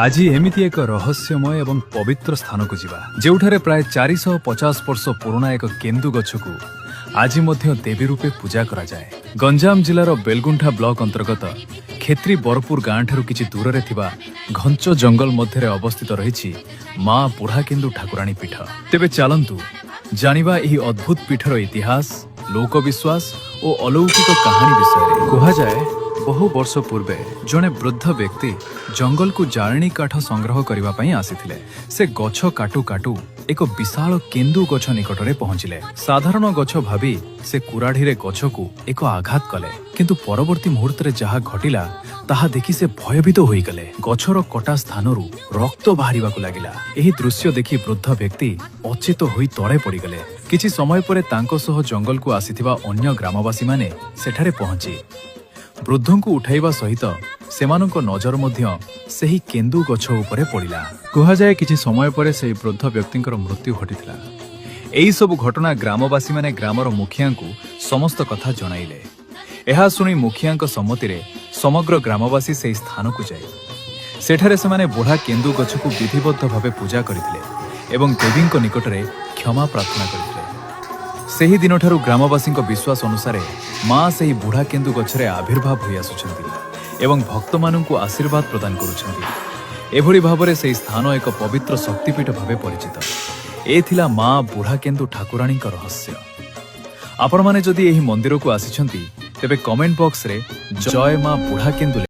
আজি एमिति एक रहस्यमय एवं पवित्र स्थान को जीवा जेउठारे प्राय 450 वर्ष पुराना एक केंदु गछकु आज मध्य देवी रूपे पूजा करा जाए। गंजाम जिलार बेलगुंठा ब्लॉक अंतर्गत खेत्री बरपुर गाँ ठारू किछि दूर रे थिबा घंच जंगल मध्य अवस्थित रही माँ बुढ़ा केंदु ठाकुराणी पीठ। तेबे चलंतु जानिबा एही अद्भुत पीठर इतिहास, लोकविश्वास और अलौकिक कहानी विषय कहा जाए। बहु वर्ष पूर्वे जड़े वृद्ध व्यक्ति जंगल को जाळेणी काठ संग्रह करने पई आसीथिले। से गछ काटू काटू एक विशाल केंदु गछ निकटरे पहुंचिले। साधारण गछ भाभी से कुराढ़ी रे गछ को एक आघात कले, किंतु परवर्ती मुहूर्त रे जहा घटिला ताहा देखि से भयभीत होई गले। गछर कटा स्थानरू रक्त बाहरिबाकू लागिला। एही दृश्य देखि वृद्ध व्यक्ति अचेत होई तळे पड़ी गले। किछि समय परे तांको सह जंगल को आसीथिबा अन्य ग्रामवासी माने सेठारे पहुंची वृद्धों को उठाइबा सहित सेमानक नजर मध्य सेही केंदु गछ उपरे पड़िला। कहा जाए किछि समय परे सेही वृद्ध व्यक्तिंकर मृत्यु घटिथिला। एही सब घटना ग्रामवासी माने ग्रामर मुखिया को समस्त कथा जणाइले। एहा सुनी मुखियांक सम्मति रे समग्र ग्रामवासी सेही स्थान को जाय सेठारे सेमाने बुढ़ा केंदु गछ को विधिबद्ध भावे पूजा करथिले एवं देवींक निकटरे क्षमा प्रार्थना करथिले। सेही दिन ठारू ग्रामवासी विश्वास अनुसार माँ सेही बुढ़ा केंदु गछरे आविर्भाव होई आसुछंती एवं भक्त माननकु आशीर्वाद प्रदान करुछंती। एभली भावरे सेही स्थान एक पवित्र शक्तिपीठ भावे परिचित। ए थिला माँ बुढ़ा केंदु ठाकुराणीक रहस्य। आपण माने जदि एही मंदिर को आसिछंती तेबे कमेंट बॉक्स रे जय माँ बुढ़ा केंदु